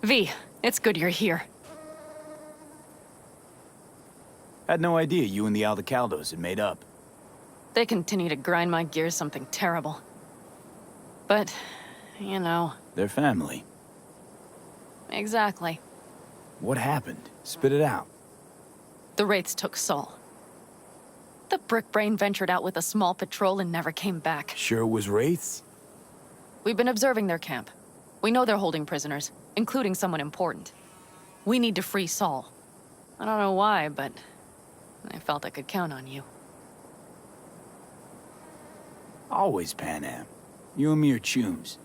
V, it's good you're here. Had no idea you and the Aldecaldos had made up. They continue to grind my gears something terrible. But, you know... They're family. Exactly. What happened? Spit it out. The Wraiths took Saul. The Brickbrain ventured out with a small patrol and never came back. Sure it was Wraiths? We've been observing their camp. We know they're holding prisoners, including someone important. We need to free Saul. I don't know why, but I felt I could count on you. Always Panam. You and me are chums.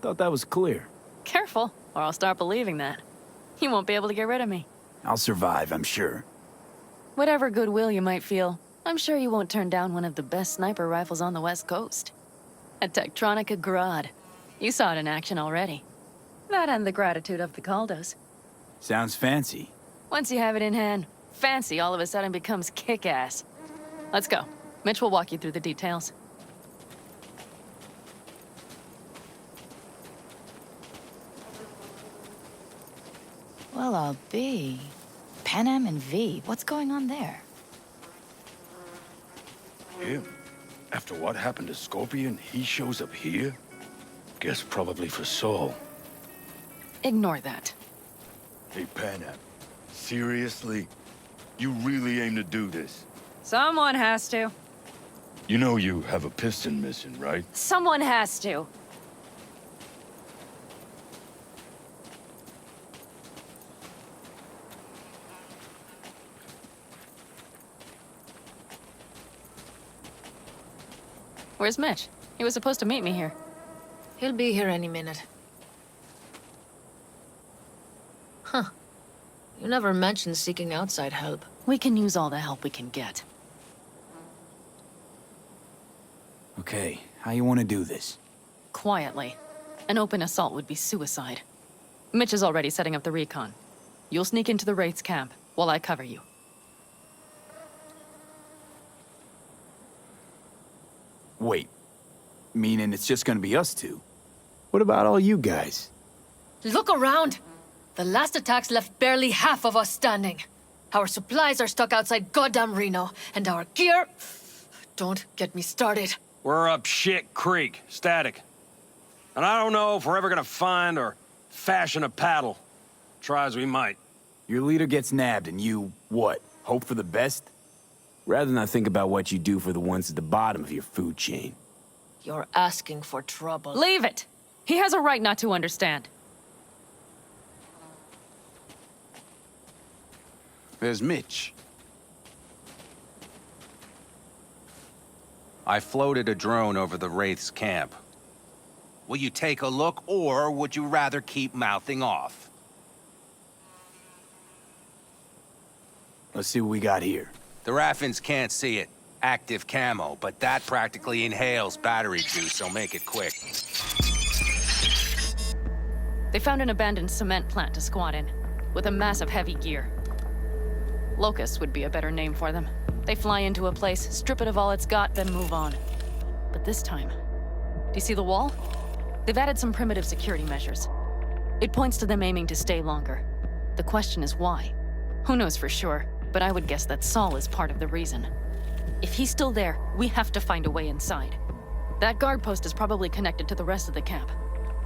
Thought that was clear. Careful, or I'll start believing that. You won't be able to get rid of me. I'll survive, I'm sure. Whatever goodwill you might feel, I'm sure you won't turn down one of the best sniper rifles on the West Coast. A Tektronica Grad. You saw it in action already. That and the gratitude of the Caldos. Sounds fancy. Once you have it in hand, fancy all of a sudden becomes kick-ass. Let's go. Mitch will walk you through the details. Well, I'll be. Panam and V, what's going on there? Him? After what happened to Scorpion, he shows up here? Guess probably for Saul. Ignore that. Hey, Panam. Seriously? You really aim to do this? Someone has to. You know you have a piston missing, right? Someone has to. Where's Mitch? He was supposed to meet me here. He'll be here any minute. Huh. You never mentioned seeking outside help. We can use all the help we can get. Okay, how you want to do this? Quietly. An open assault would be suicide. Mitch is already setting up the recon. You'll sneak into the Wraith's camp, while I cover you. Wait. Meaning it's just gonna be us two? What about all you guys? Look around! The last attacks left barely half of us standing. Our supplies are stuck outside goddamn Reno, and our gear... Don't get me started. We're up shit creek, static. And I don't know if we're ever gonna find or fashion a paddle. Try as we might. Your leader gets nabbed and you, what, hope for the best? Rather than think about what you do for the ones at the bottom of your food chain. You're asking for trouble. Leave it! He has a right not to understand. There's Mitch. I floated a drone over the Wraith's camp. Will you take a look, or would you rather keep mouthing off? Let's see what we got here. The Raffins can't see it. Active camo, but that practically inhales battery juice, so make it quick. They found an abandoned cement plant to squat in, with a massive heavy gear. Locusts would be a better name for them. They fly into a place, strip it of all it's got, then move on. But this time, do you see the wall? They've added some primitive security measures. It points to them aiming to stay longer. The question is why? Who knows for sure, but I would guess that Saul is part of the reason. If he's still there, we have to find a way inside. That guard post is probably connected to the rest of the camp.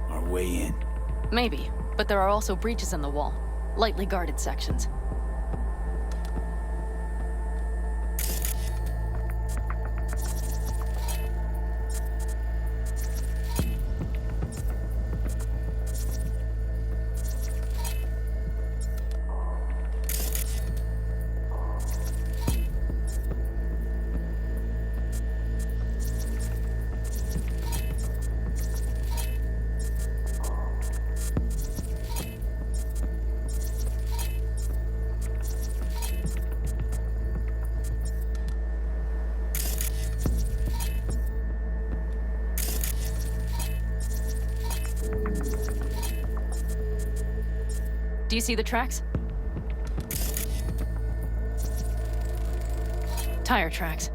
Our way in. Maybe, but there are also breaches in the wall. Lightly guarded sections. Do you see the tracks? Tire tracks.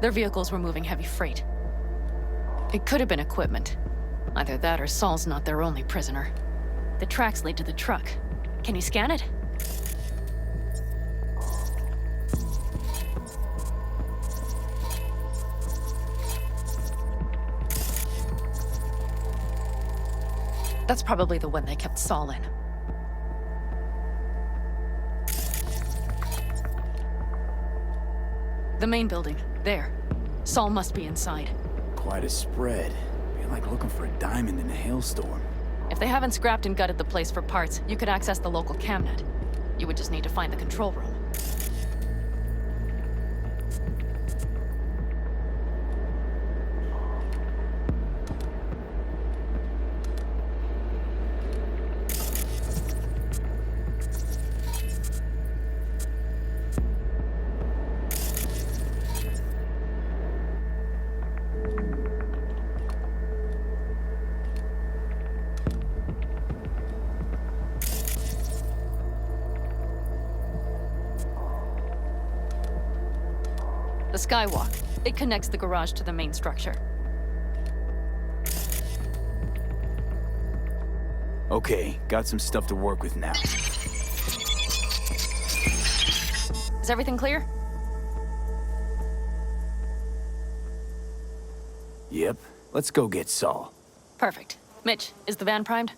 Their vehicles were moving heavy freight. It could have been equipment. Either that or Saul's not their only prisoner. the tracks lead to the truck. Can you scan it? That's probably the one they kept Saul in. The main building. There. Saul must be inside. Quite a spread. You're like looking for a diamond in a hailstorm. If they haven't scrapped and gutted the place for parts, you could access the local camnet. You would just need to find the control room. The skywalk. It connects the garage to the main structure. Okay, got some stuff to work with now. Is everything clear? Yep, let's go get Saul. Perfect. Mitch, is the van primed?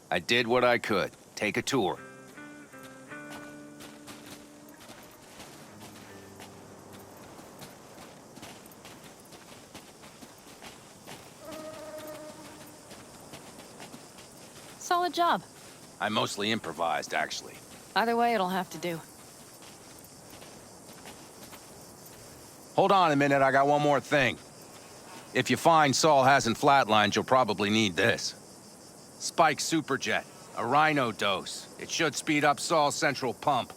I did what I could. Take a tour. Solid job. I mostly improvised, actually. Either way, it'll have to do. Hold on a minute, I got one more thing. If you find Saul hasn't flatlined, you'll probably need this. Spike Superjet, a Rhino dose. It should speed up Saul's central pump.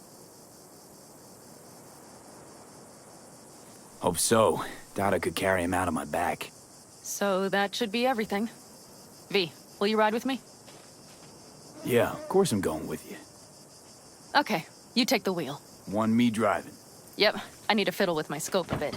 Hope so. Doubt I could carry him out on my back. So that should be everything. V, will you ride with me? Yeah, of course I'm going with you. Okay, you take the wheel. One me driving. Yep, I need to fiddle with my scope a bit.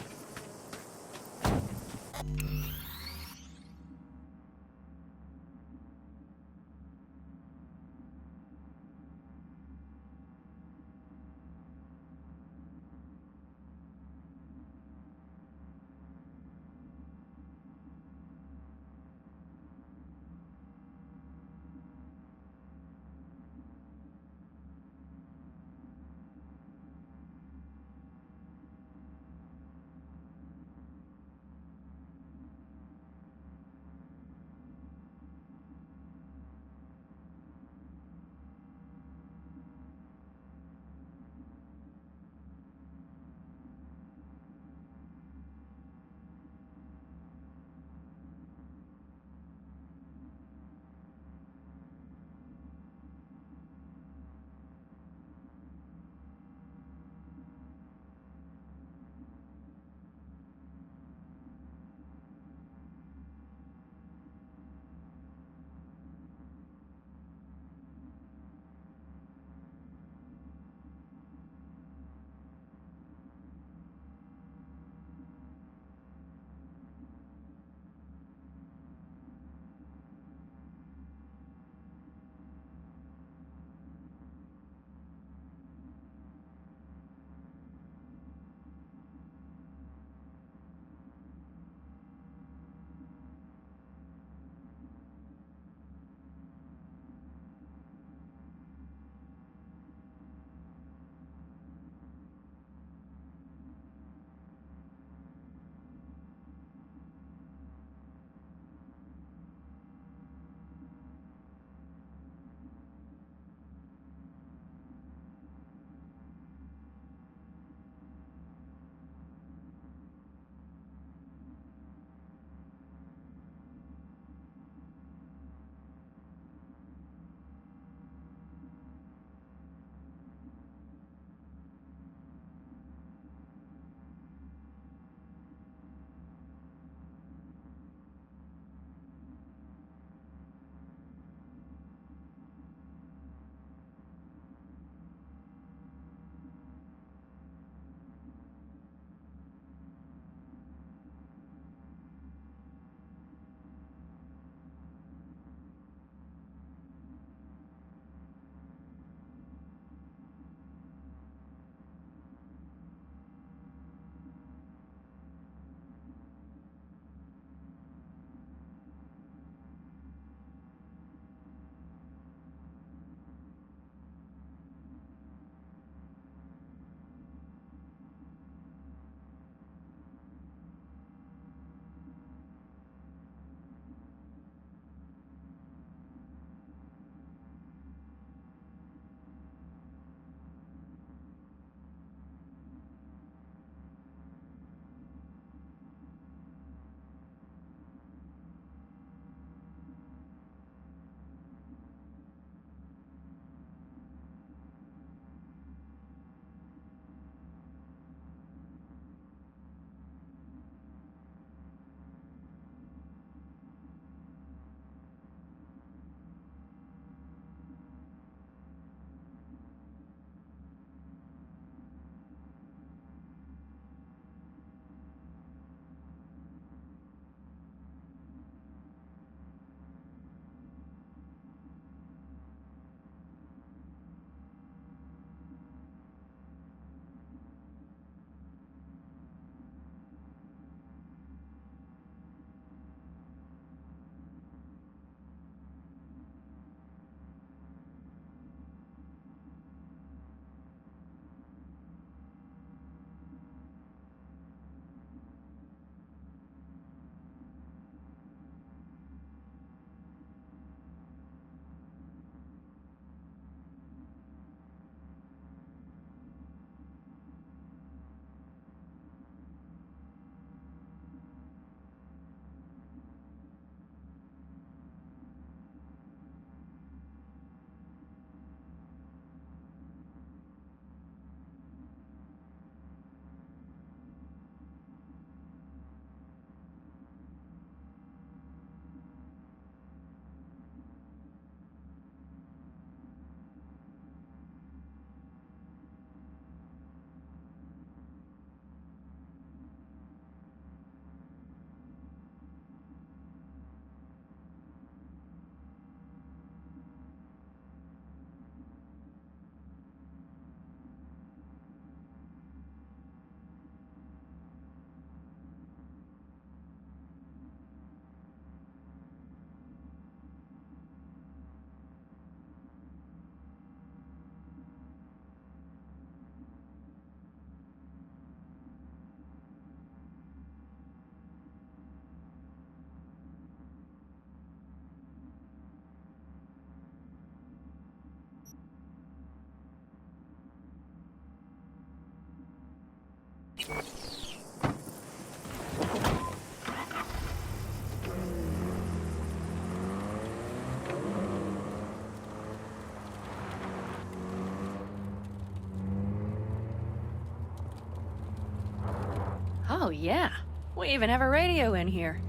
Oh, yeah. We even have a radio in here.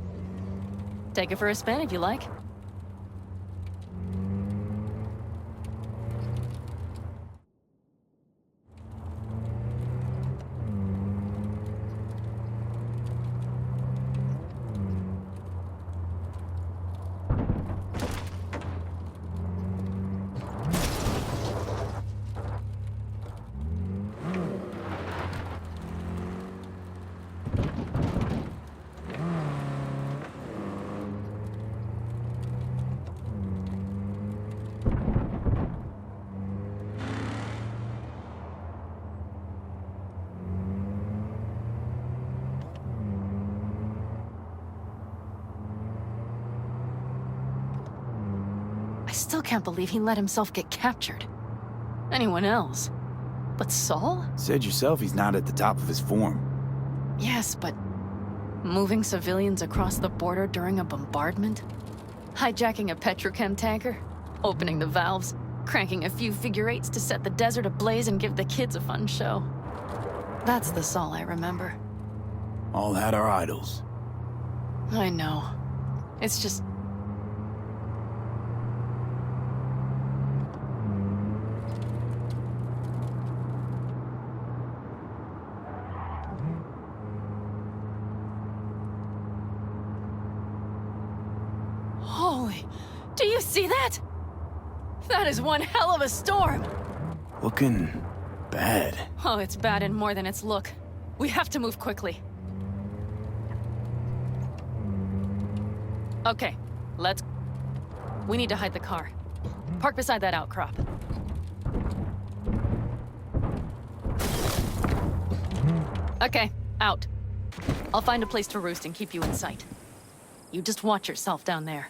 Take it for a spin if you like. I still can't believe he let himself get captured. Anyone else? But Saul? Said yourself he's not at the top of his form. Yes, but moving civilians across the border during a bombardment? Hijacking a petrochem tanker? Opening the valves? Cranking a few figure eights to set the desert ablaze and give the kids a fun show? That's the Saul I remember. All had our idols. I know. It's just... Holy... Do you see that? That is one hell of a storm! Looking bad. Oh, it's bad in more than its look. We have to move quickly. Okay, let's... We need to hide the car. Park beside that outcrop. Okay, out. I'll find a place to roost and keep you in sight. You just watch yourself down there.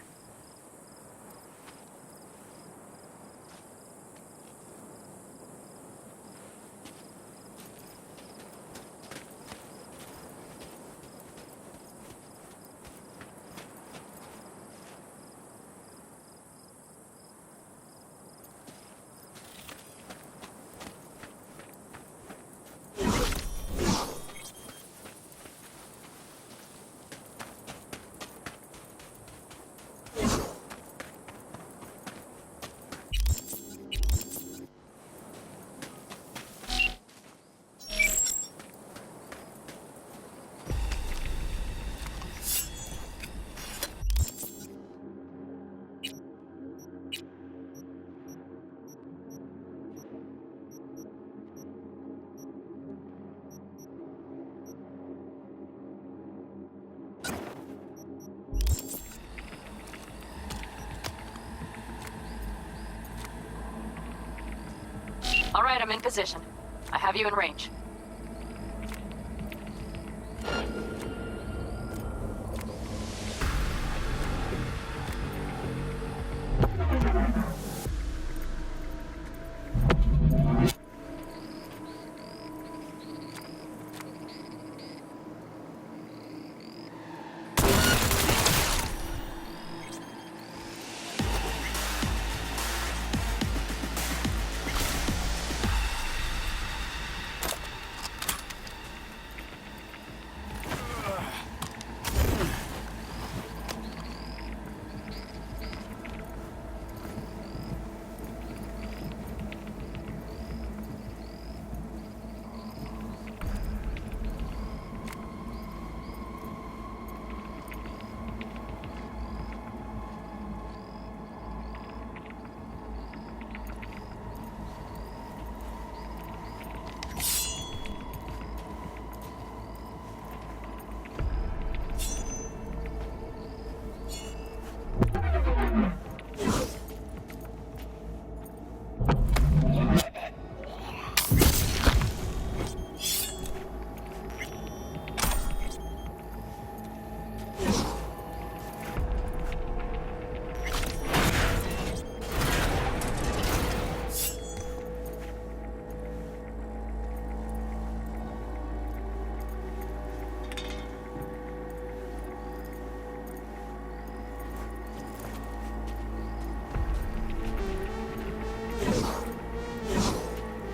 All right, I'm in position. I have you in range.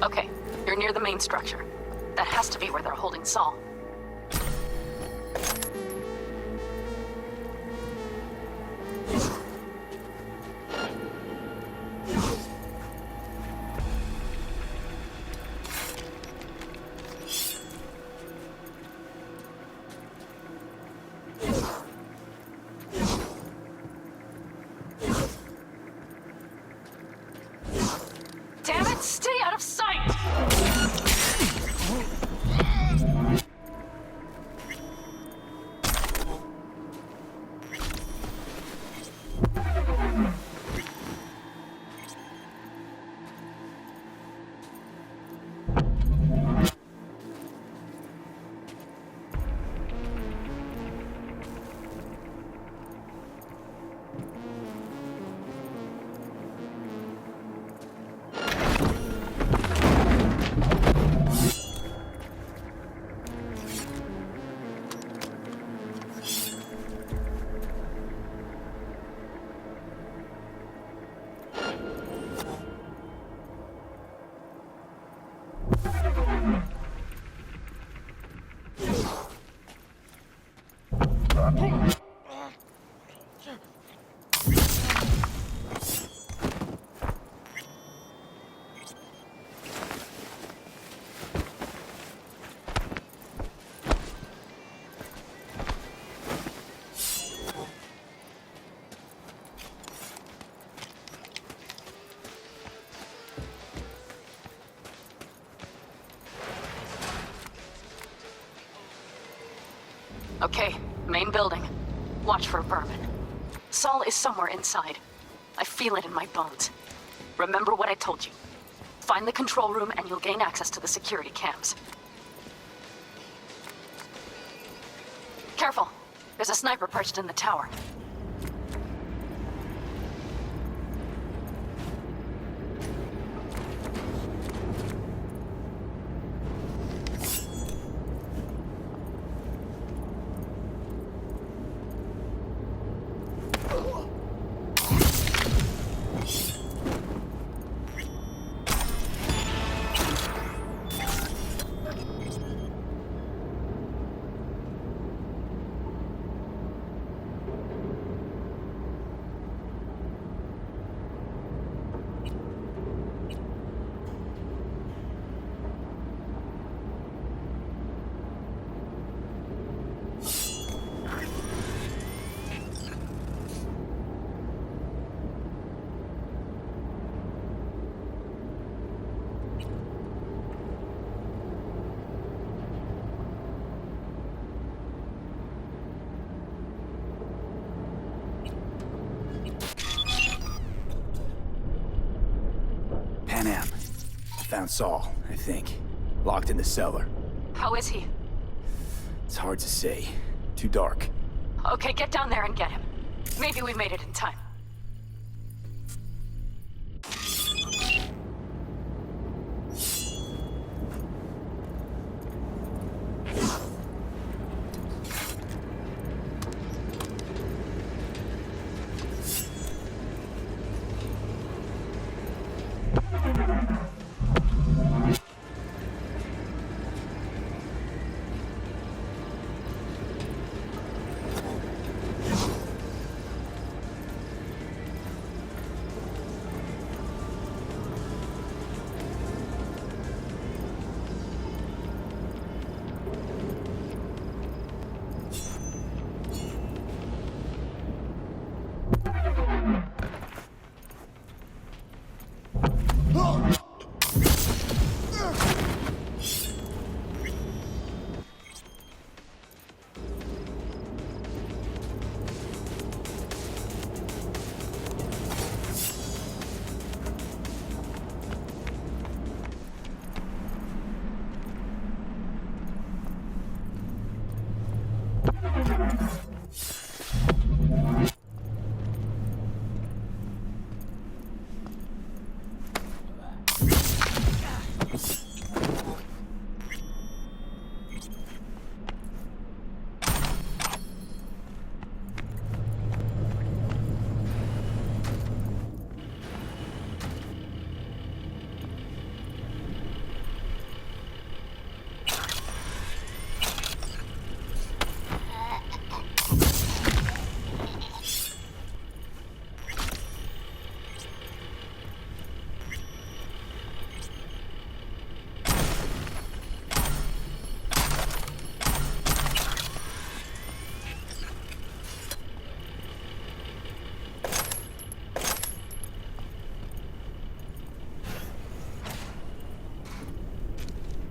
Okay, you're near the main structure. That has to be where they're holding Saul. Damn it, stay out of sight! Okay, main building. Watch for vermin. Saul is somewhere inside. I feel it in my bones. Remember what I told you. Find the control room and you'll gain access to the security cams. Careful. There's a sniper perched in the tower. Found Saul, I think. Locked in the cellar. How is he? It's hard to say. Too dark. Okay, get down there and get him. Maybe we made it in time.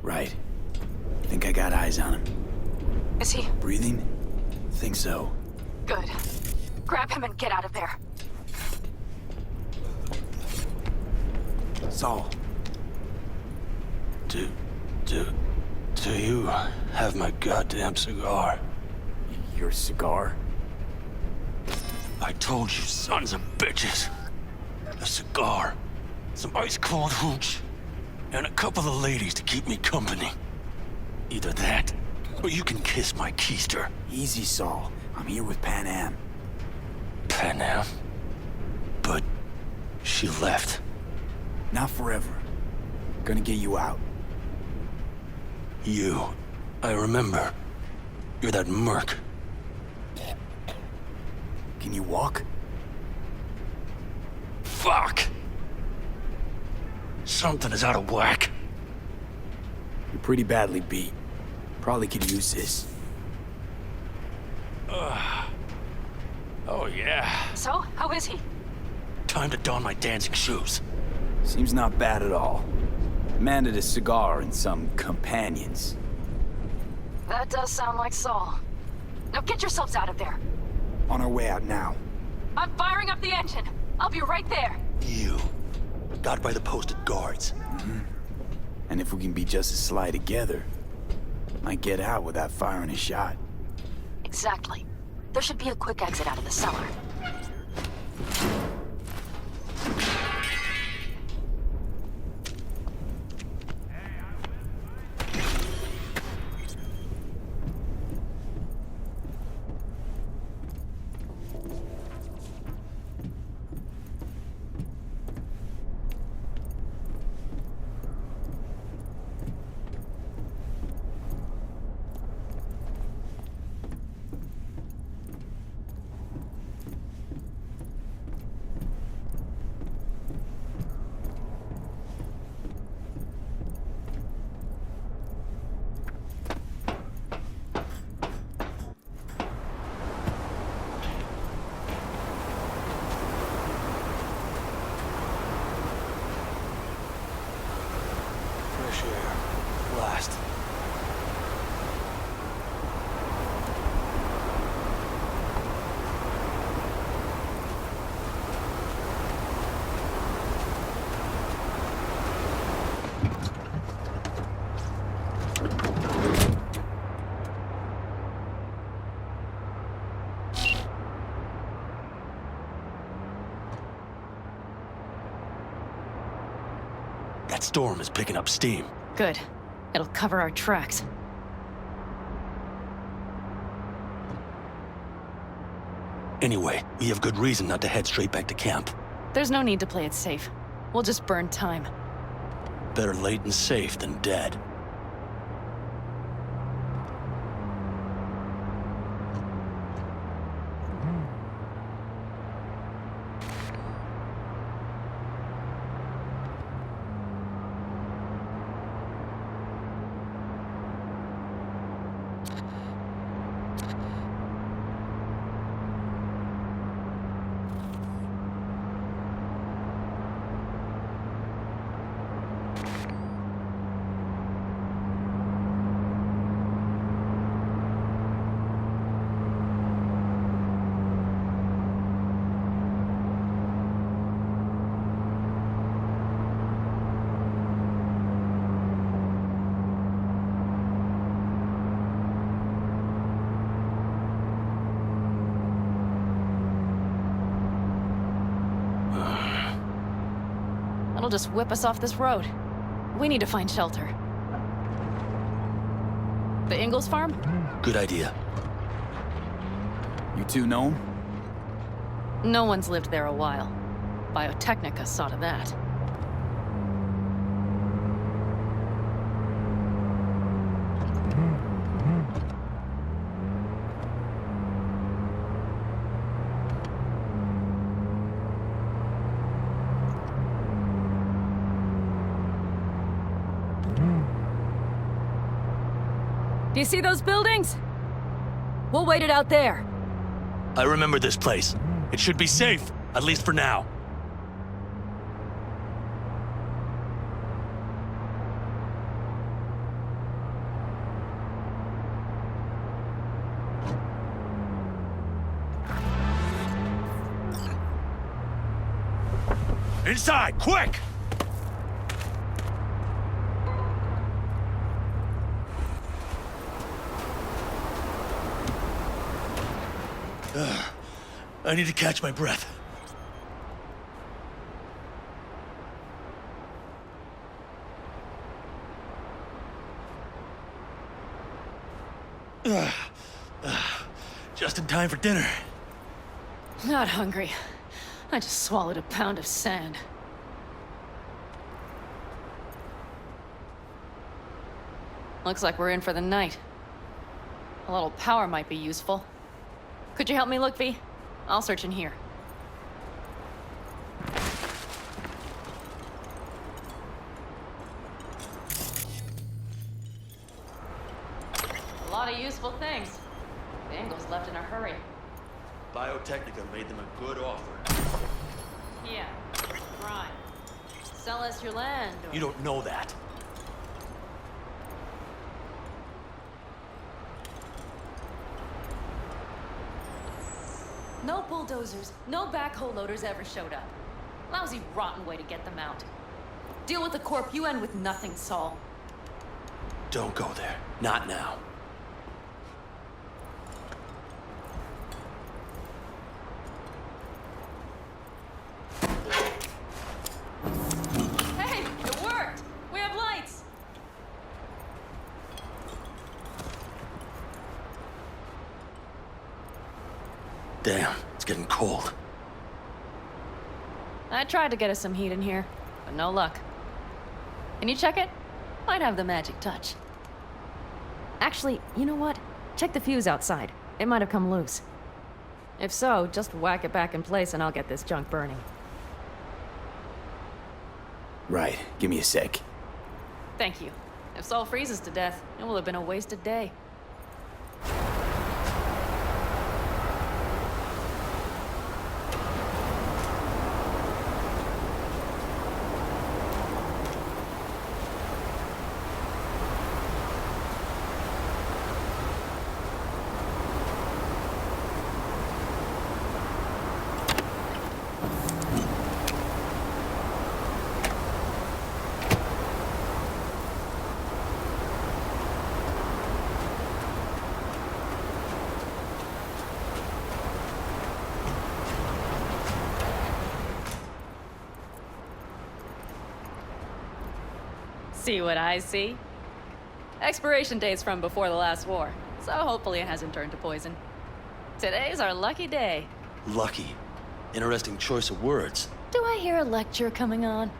Right. Think I got eyes on him. Is he? Breathing? Think so. Good. Grab him and get out of there. Saul. Do you have my goddamn cigar? Your cigar? I told you, sons of bitches. A cigar, some ice-cold hooch, and a couple of ladies to keep me company. Either that, or you can kiss my keister. Easy, Saul. I'm here with Pan Am. Pan Am? But she left. Not forever. Gonna get you out. You. I remember. You're that merc. Can you walk? Fuck! Something is out of whack. You're pretty badly beat. Probably could use this. Oh yeah. So, how is he? Time to don my dancing shoes. Seems not bad at all. Demanded a cigar and some companions. That does sound like Saul. Now get yourselves out of there. On our way out now. I'm firing up the engine. I'll be right there. You. Got by the posted guards. And if we can be just as sly together, might get out without firing a shot. Exactly. There should be a quick exit out of the cellar. Fresh air. Blast. That storm is picking up steam. Good. It'll cover our tracks. Anyway, we have good reason not to head straight back to camp. There's no need to play it safe. We'll just burn time. Better late and safe than dead. It'll just whip us off this road. We need to find shelter. The Ingalls farm? Good idea. You two know him? No one's lived there a while. Biotechnica saw to that. Do you see those buildings? We'll wait it out there. I remember this place. It should be safe, at least for now. Inside, quick! I need to catch my breath. Just in time for dinner. Not hungry. I just swallowed a pound of sand. Looks like we're in for the night. A little power might be useful. Could you help me look, V? I'll search in here. A lot of useful things. Bangles left in a hurry. Biotechnica made them a good offer. Yeah, right. Sell us your land, or... You don't know that. No bulldozers, no backhoe loaders ever showed up. Lousy, rotten way to get them out. Deal with the corp, you end with nothing, Saul. Don't go there. Not now. Hey, it worked! We have lights! Damn, it's getting cold. I tried to get us some heat in here, but no luck. Can you check it? Might have the magic touch. Actually, you know what? Check the fuse outside. It might have come loose. If so, just whack it back in place and I'll get this junk burning. Right, give me a sec. Thank you. If Saul freezes to death, it will have been a wasted day. See what I see? Expiration date's from before the last war, so hopefully it hasn't turned to poison. Today's our lucky day. Lucky. Interesting choice of words. Do I hear a lecture coming on?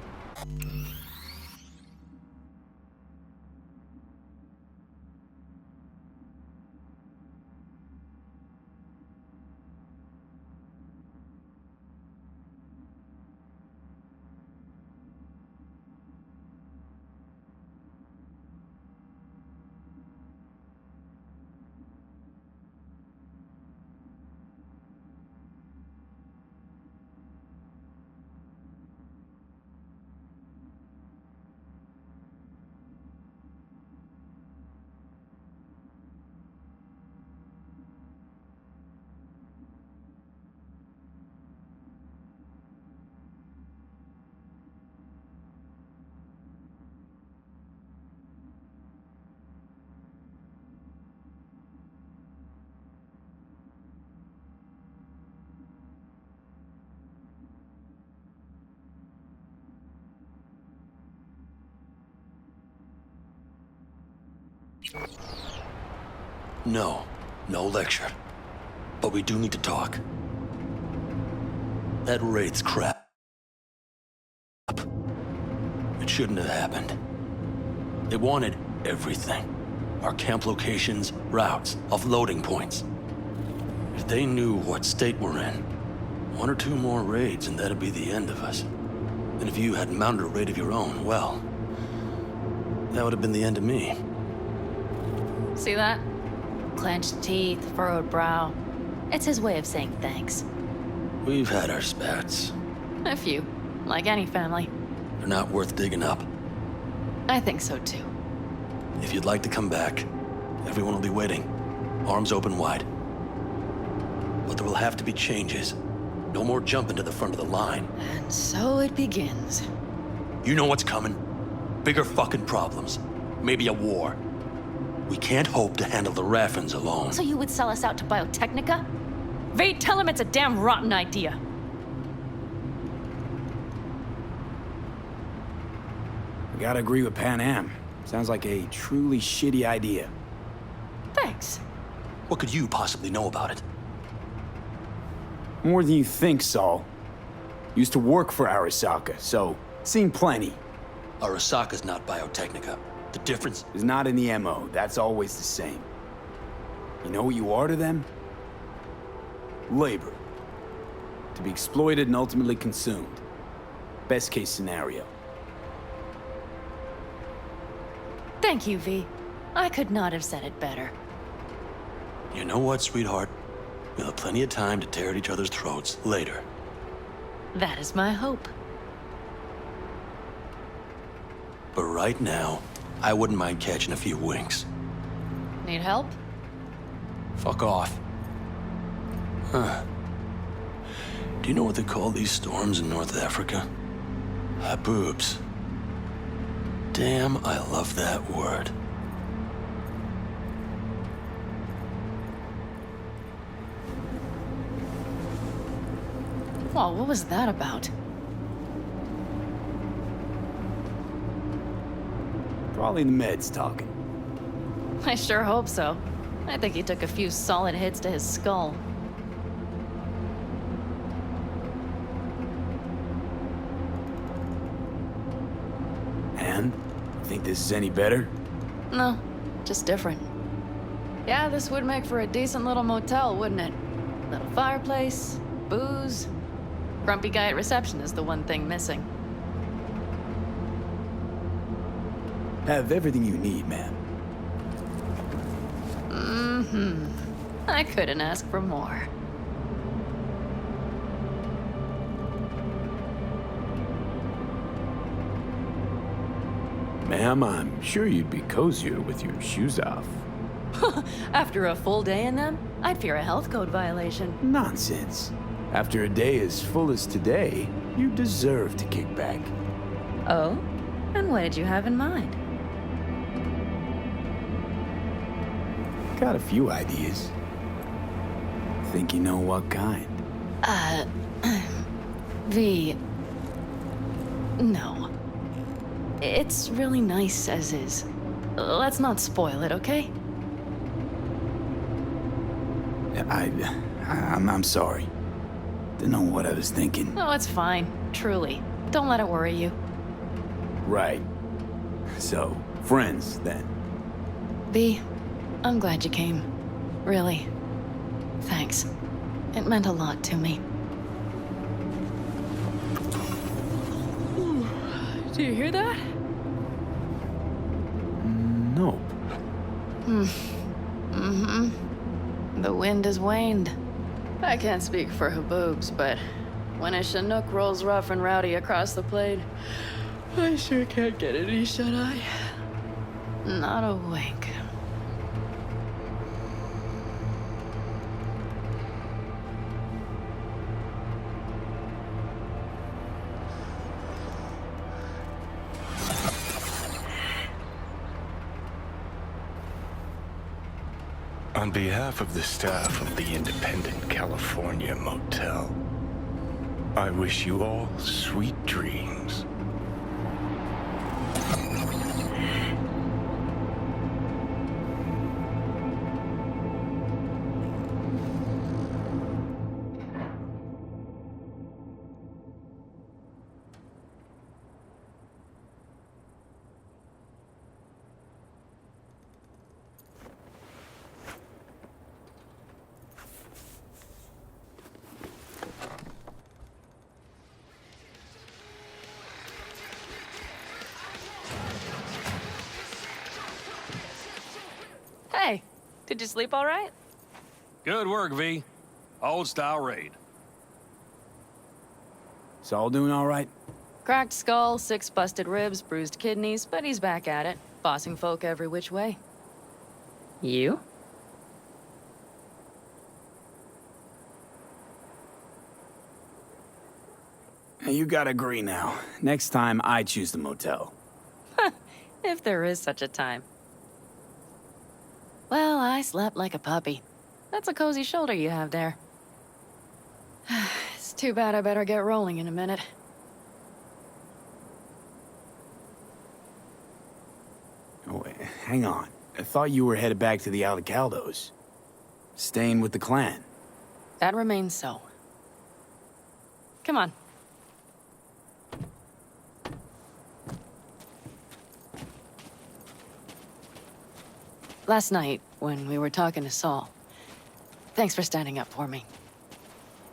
No, no lecture. But we do need to talk. That raid's crap. It shouldn't have happened. They wanted everything. Our camp locations, routes, offloading points. If they knew what state we're in, one or two more raids and that'd be the end of us. And if you had mounted a raid of your own, well, that would have been the end of me. See that? Clenched teeth, furrowed brow. It's his way of saying thanks. We've had our spats. A few, like any family. They're not worth digging up. I think so too. If you'd like to come back, everyone will be waiting, arms open wide. But there will have to be changes. No more jumping to the front of the line. And so it begins. You know what's coming? Bigger fucking problems. Maybe a war. We can't hope to handle the Raffens alone. So you would sell us out to Biotechnica? Vade, tell him it's a damn rotten idea. I gotta agree with Pan Am. Sounds like a truly shitty idea. Thanks. What could you possibly know about it? More than you think, Saul. Used to work for Arasaka, so seen plenty. Arasaka's not Biotechnica. The difference... Is not in the MO. That's always the same. You know what you are to them? Labor. To be exploited and ultimately consumed. Best case scenario. Thank you, V. I could not have said it better. You know what, sweetheart? We'll have plenty of time to tear at each other's throats later. That is my hope. But right now, I wouldn't mind catching a few winks. Need help? Fuck off. Huh. Do you know what they call these storms in North Africa? Haboobs. Damn, I love that word. Well, what was that about? Probably the meds talking. I sure hope so. I think he took a few solid hits to his skull. And? Think this is any better? No, just different. Yeah, this would make for a decent little motel, wouldn't it? Little fireplace, booze. Grumpy guy at reception is the one thing missing. Have everything you need, man. I couldn't ask for more. Ma'am, I'm sure you'd be cozier with your shoes off. After a full day in them, I'd fear a health code violation. Nonsense. After a day as full as today, you deserve to kick back. Oh? And what did you have in mind? Got a few ideas. Think you know what kind? V... No. It's really nice as is. Let's not spoil it, okay? I'm sorry. Didn't know what I was thinking. Oh, it's fine. Truly. Don't let it worry you. Right. So, friends, then. V, I'm glad you came. Really. Thanks. It meant a lot to me. Do you hear that? Nope. The wind has waned. I can't speak for Haboobs, but when a Chinook rolls rough and rowdy across the plain, I sure can't get any shut-eye. Not a wink. On behalf of the staff of the Independent California Motel, I wish you all sweet dreams. Hey, did you sleep all right? Good work, V. Old-style raid. Saul doing all right? Cracked skull, 6 busted ribs, bruised kidneys, but he's back at it, bossing folk every which way. You? You gotta agree now. Next time, I choose the motel. If there is such a time. Well, I slept like a puppy. That's a cozy shoulder you have there. It's too bad I better get rolling in a minute. Oh, hang on. I thought you were headed back to the Aldecaldos. Staying with the clan. That remains so. Come on. Last night, when we were talking to Saul, thanks for standing up for me.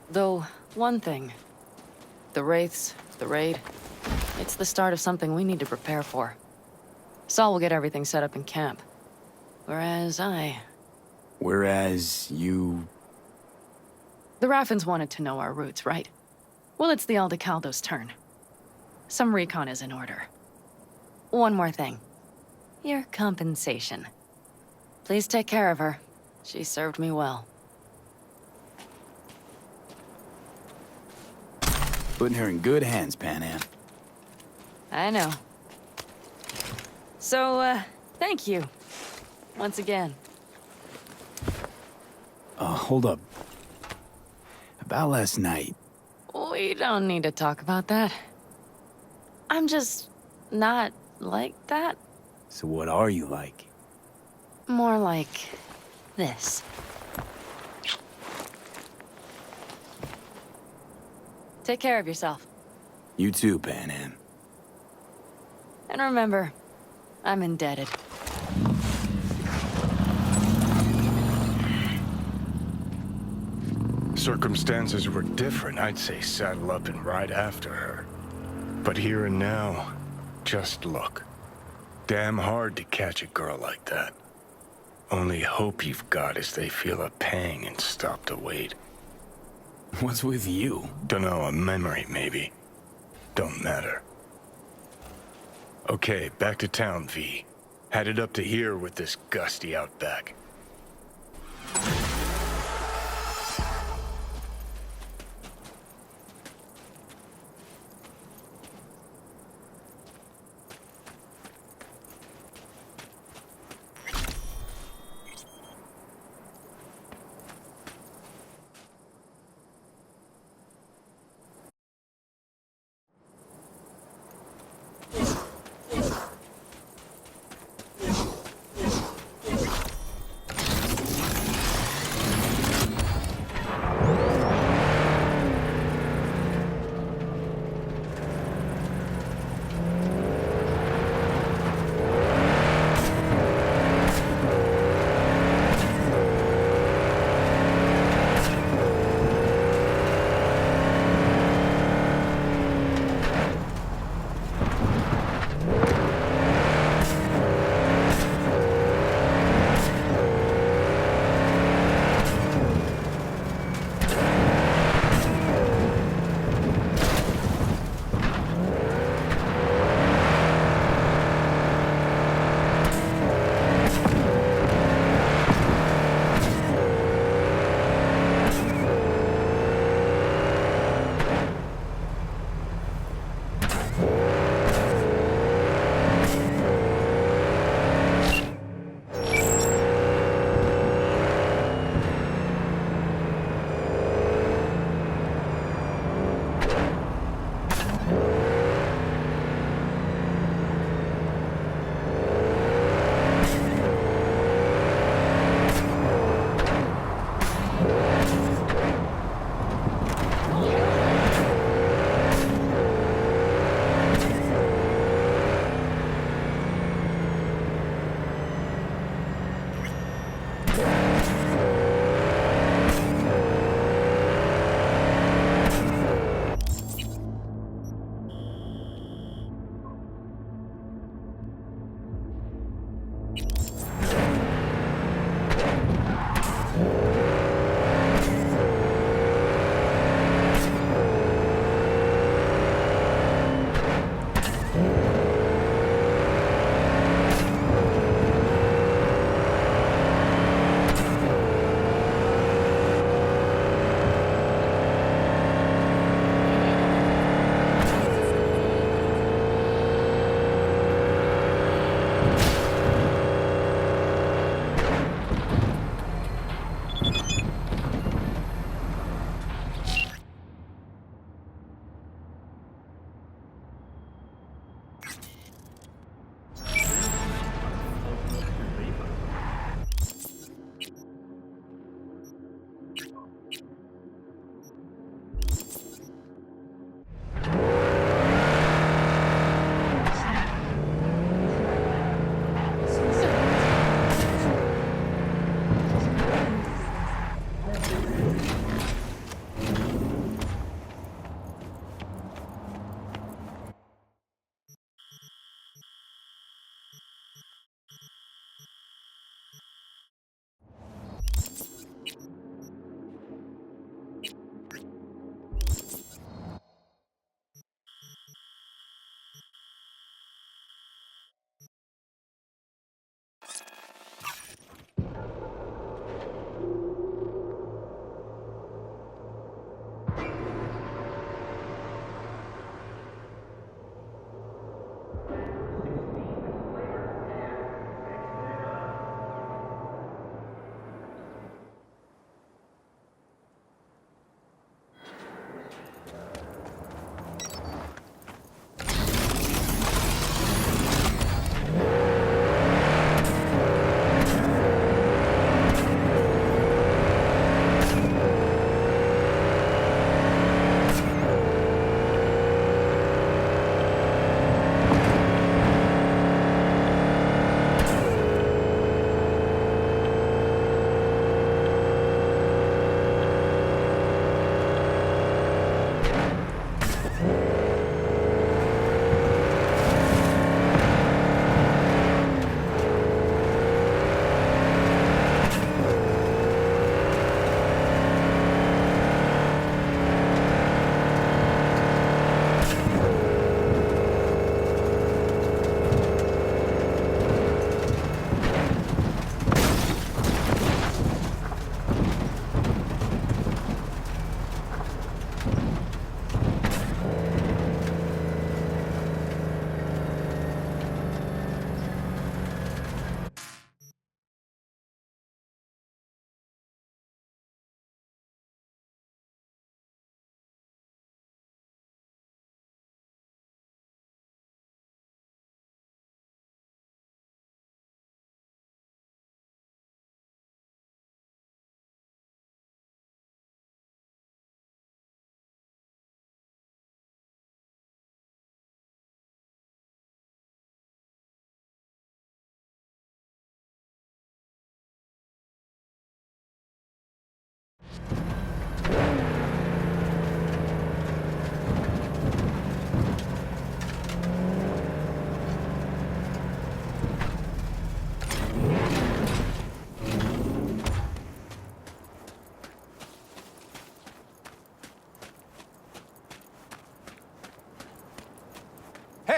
Though, one thing. The Wraiths, the raid, it's the start of something we need to prepare for. Saul will get everything set up in camp. Whereas you... The Raffins wanted to know our routes, right? Well, it's the Aldecaldos' turn. Some recon is in order. One more thing. Your compensation. Please take care of her. She served me well. Putting her in good hands, Panam. I know. So, thank you. Once again. Hold up. About last night. We don't need to talk about that. I'm just not like that. So what are you like? More like this. Take care of yourself. You too, Panam. And remember, I'm indebted. Circumstances were different, I'd say saddle up and ride after her. But here and now, just look. Damn hard to catch a girl like that. Only hope you've got is they feel a pang and stop to wait. What's with you? Dunno, a memory maybe. Don't matter. Okay, back to town, V. Headed up to here with this gusty outback.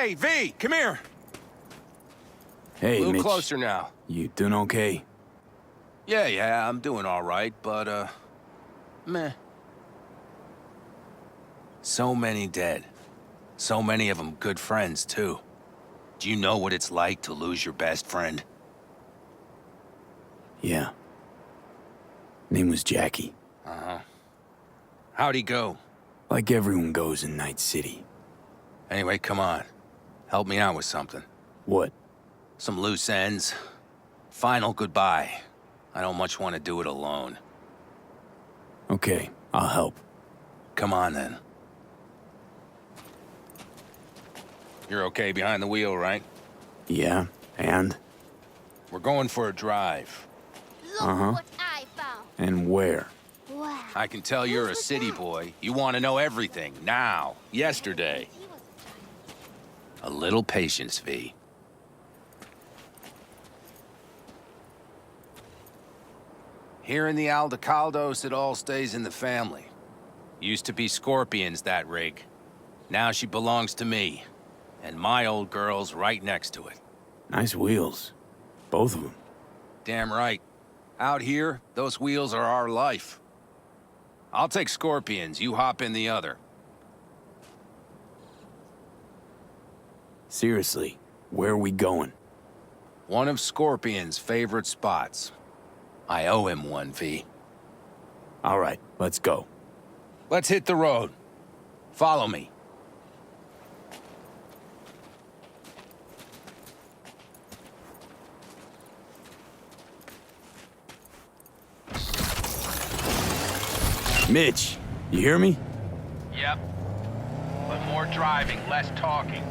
Hey, V, come here. Hey, A little Mitch. closer now. You doing okay? Yeah, I'm doing all right, but, meh. So many dead. So many of them good friends, too. Do you know what it's like to lose your best friend? Yeah. Name was Jackie. How'd he go? Like everyone goes in Night City. Anyway, come on. Help me out with something. What? Some loose ends. Final goodbye. I don't much want to do it alone. Okay, I'll help. Come on, then. You're okay behind the wheel, right? Yeah, and? We're going for a drive. Look what I found. And where? Wow. I can tell you're a city boy. You want to know everything, now, yesterday. A little patience, V. Here in the Aldecaldos, it all stays in the family. Used to be Scorpion's, that rig. Now she belongs to me. And my old girl's right next to it. Nice wheels. Both of them. Damn right. Out here, those wheels are our life. I'll take Scorpion's, you hop in the other. Seriously, where are we going? One of Scorpion's favorite spots. I owe him one, V. All right, let's go. Let's hit the road. Follow me. Mitch, you hear me? Yep. But more driving, less talking.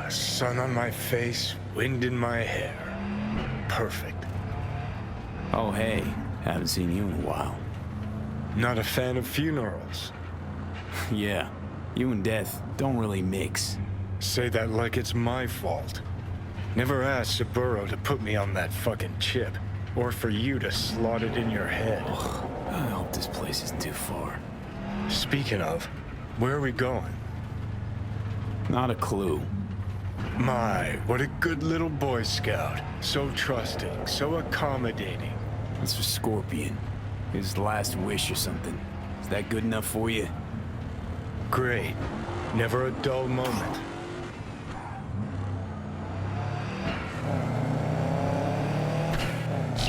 Sun on my face, wind in my hair. Perfect. Oh, hey. Haven't seen you in a while. Not a fan of funerals. Yeah, you and death don't really mix. Say that like it's my fault. Never asked Saburo to put me on that fucking chip, or for you to slot it in your head. I hope this place isn't too far. Speaking of, where are we going? Not a clue. My, what a good little Boy Scout. So trusting, so accommodating. It's for Scorpion. His last wish or something. Is that good enough for you? Great. Never a dull moment.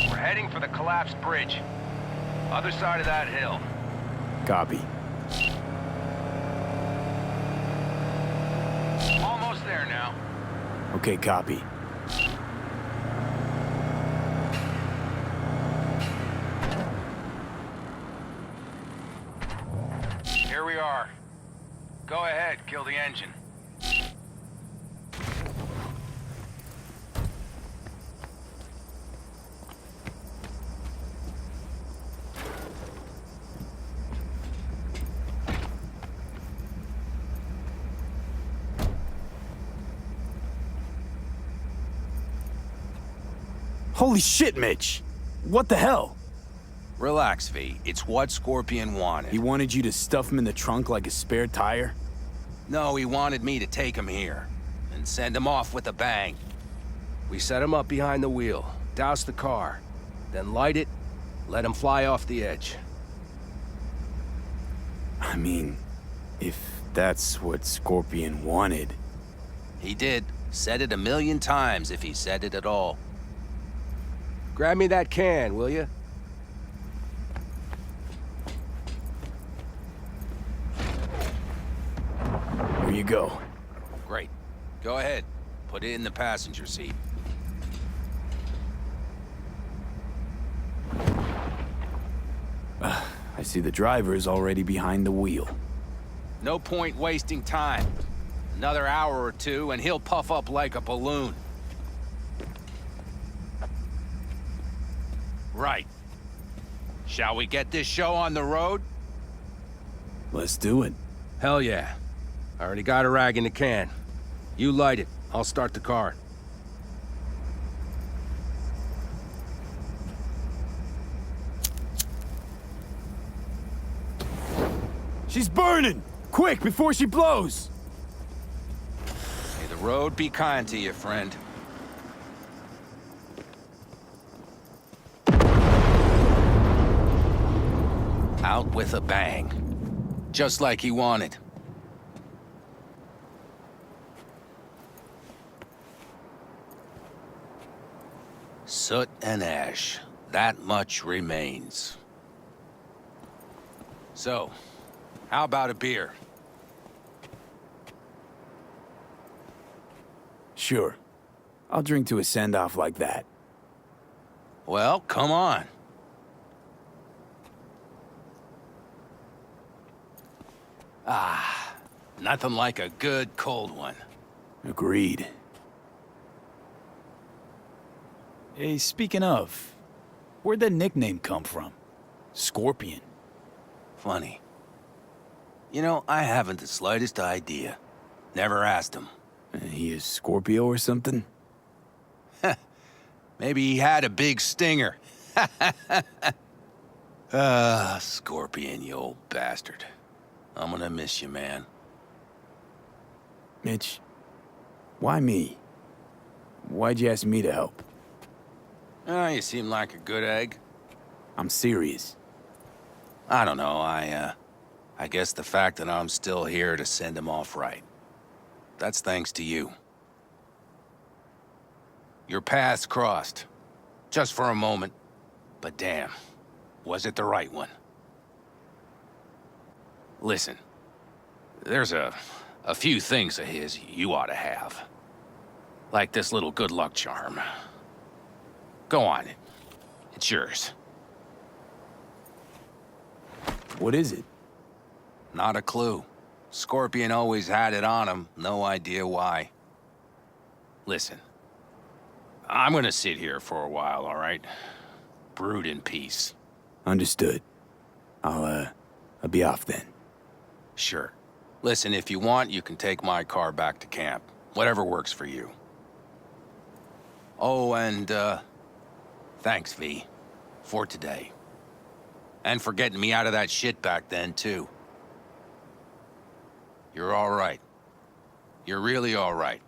We're heading for the collapsed bridge. Other side of that hill. Copy. Almost there now. Okay, copy. Here we are. Go ahead, kill the engine. Holy shit, Mitch! What the hell? Relax, V. It's what Scorpion wanted. He wanted you to stuff him in the trunk like a spare tire? No, he wanted me to take him here and send him off with a bang. We set him up behind the wheel, douse the car, then light it, let him fly off the edge. I mean, if that's what Scorpion wanted. He did. Said it 1,000,000 times if he said it at all. Grab me that can, will you? Here you go. Great. Go ahead. Put it in the passenger seat. I see the driver is already behind the wheel. No point wasting time. Another hour or two, and he'll puff up like a balloon. Right. Shall we get this show on the road? Let's do it. Hell yeah. I already got a rag in the can. You light it. I'll start the car. She's burning! Quick, before she blows! May the road be kind to you, friend. Out with a bang. Just like he wanted. Soot and ash. That much remains. So, how about a beer? Sure. I'll drink to a send-off like that. Well, come on. Ah, nothing like a good cold one. Agreed. Hey, speaking of, where'd that nickname come from? Scorpion. Funny. You know, I haven't the slightest idea. Never asked him. He is Scorpio or something? Maybe he had a big stinger. Scorpion, you old bastard. I'm gonna miss you, man. Mitch, why me? Why'd you ask me to help? You seem like a good egg. I'm serious. I don't know, I guess the fact that I'm still here to send him off right. That's thanks to you. Your paths crossed. Just for a moment. But damn, was it the right one? Listen, there's a few things of his you ought to have. Like this little good luck charm. Go on, it's yours. What is it? Not a clue. Scorpion always had it on him, no idea why. Listen, I'm gonna sit here for a while, all right? Brood in peace. Understood. I'll be off then. Sure. Listen, if you want, you can take my car back to camp. Whatever works for you. Oh, and, thanks, V. For today. And for getting me out of that shit back then, too. You're all right. You're really all right.